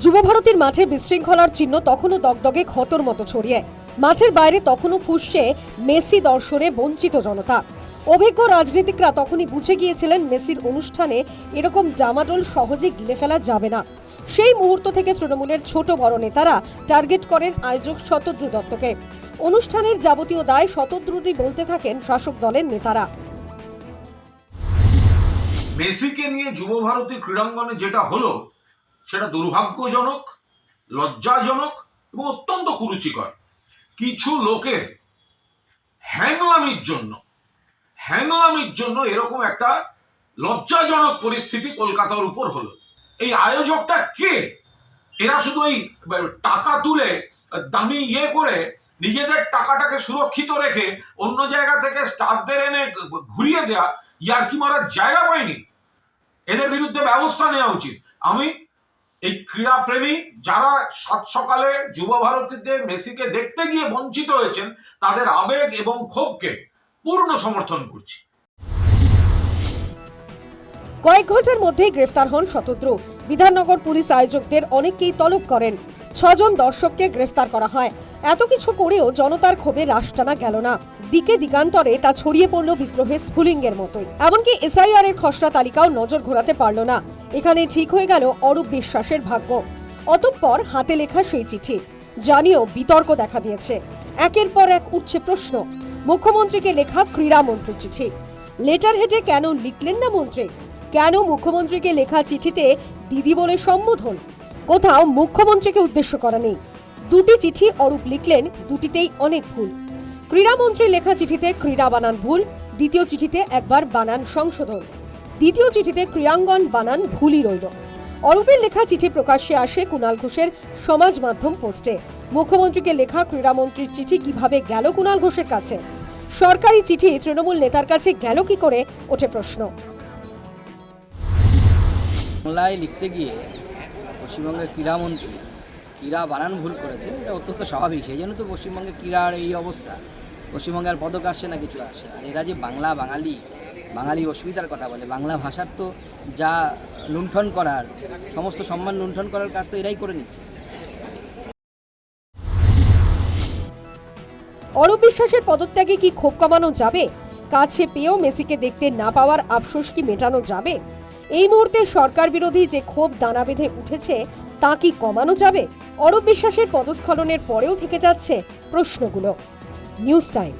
যুবভারতীর মাঠে বিশৃঙ্খলার চিহ্ন তখনও দগদগে ক্ষতর মতো ছড়িয়ে। মাঠের বাইরে তখনও ফুঁসছে মেসি দর্শনে বঞ্চিত জনতা। অভিজ্ঞ রাজনীতিকরা তখনই বুঝে গিয়েছিলেন মেসির অনুষ্ঠানে এরকম ডামাডোল সহজে গিলে ফেলা যাবে না। সেই মুহূর্ত থেকে তৃণমূলের ছোট বড় নেতারা টার্গেট করেন আয়োজক শতদ্রু দত্তকে। অনুষ্ঠানের যাবতীয় দায় শতদ্রুরই বলতে থাকেন শাসক দলের নেতারা। মেসিকে নিয়ে যুবভারতী ক্রীড়াঙ্গনে যেটা হলো সেটা দুর্ভাগ্যজনক, লজ্জাজনক এবং অত্যন্ত কুরুচিকর। কিছু লোকের হ্যাংলামির জন্য এরকম একটা লজ্জাজনক পরিস্থিতি কলকাতার উপর হলো। এই আয়োজকটা কে? এরা শুধু এই টাকা তুলে দামি করে নিজেদের টাকাটাকে সুরক্ষিত রেখে অন্য জায়গা থেকে স্টাফদের এনে ঘুরিয়ে দেয়া, ইয়ার্কি মারার জায়গা পায়নি। এদের বিরুদ্ধে ব্যবস্থা নেওয়া উচিত। আমি এই ক্রীড়াপ্রেমী যারা সাত সকালে যুবভারতীদের মেসিকে দেখতে গিয়ে বঞ্চিত হয়েছেন তাদের আবেগ এবং ক্ষোভকে পূর্ণ সমর্থন করছি। কয়েক ঘন্টার মধ্যেই গ্রেফতার হন শতদ্রু। বিধাননগর পুলিশ আয়োজকদের অনেককেই তলব করেন। 6 জন দর্শককে গ্রেফতার করা হয়। এত কিছু করেও জনতার ক্ষোভে রাশ টানা গেল না। দিকে দিগান্তরে তা ছড়িয়ে পড়ল বিদ্রোহের স্ফুলিঙ্গের মতোই। এমনকি এসআইআর এর খসড়া তালিকাও নজর ঘোরাতে পারল না। এখানে ঠিক হয়ে গেল অরূপ বিশ্বাসের ভাগ্য। অতঃপর হাতে লেখা সেই চিঠি জানিয়েও বিতর্ক দেখা দিয়েছে। একের পর এক উঠছে প্রশ্ন। মুখ্যমন্ত্রীকে লেখা ক্রীড়ামন্ত্রীর চিঠি, লেটার হেডে কেন লিখলেন না মন্ত্রী? কেন মুখ্যমন্ত্রীকে লেখা চিঠিতে দিদি বলে সম্বোধন? কোথাও মুখ্যমন্ত্রীকে উদ্দেশ্য করা নেই। দুটি চিঠি অরূপ লিখলেন, দুটিতেই অনেক ভুল। ক্রীড়ামন্ত্রী লেখা চিঠিতে ক্রীড়া বানান ভুল, দ্বিতীয় চিঠিতে একবার বানান সংশোধন, দ্বিতীয় চিঠিতে ক্রীড়াঙ্গন বানান ভুলই রইল। অরূপের লেখা চিঠি প্রকাশ্যে আসে কুণাল ঘোষের সমাজ মাধ্যম পোস্টে। মুখ্যমন্ত্রীকে লেখা ক্রীড়ামন্ত্রীর চিঠি কিভাবে গেল কুণাল ঘোষের কাছে? সরকারি চিঠি তৃণমূল নেতার কাছে গেল কি করে, ওঠে প্রশ্ন। বাংলায় লিখতে গিয়ে পশ্চিমবঙ্গের ক্রীড়ামন্ত্রী ক্রীড়া বানান ভুল করেছেন, এটা অত্যন্ত স্বাভাবিক। সেই জন্য তো পশ্চিমবঙ্গের ক্রীড়ার এই অবস্থা। পশ্চিমবঙ্গে আর পদক আসছে না, কিছু আসছে। আর এরা যে বাঙালি অস্মিতার কথা বলে, বাংলা ভাষার তো যা লুণ্ঠন করার, সমস্ত সম্মান লুণ্ঠন করার কাজ তো এরাই করে নিচ্ছে। অরূপ বিশ্বাসের পদত্যাগে কি ক্ষোভ কমানো যাবে? কাছে পেয়েও মেসিকে দেখতে না পাওয়ার আফসোস কি মেটানো যাবে? এই মুহূর্তে সরকার বিরোধী যে ক্ষোভ দানা বেঁধে উঠেছে তা কি কমানো যাবে? অরূপ বিশ্বাসের পদস্খলনের পরেও থেকে যাচ্ছে প্রশ্নগুলো। News time.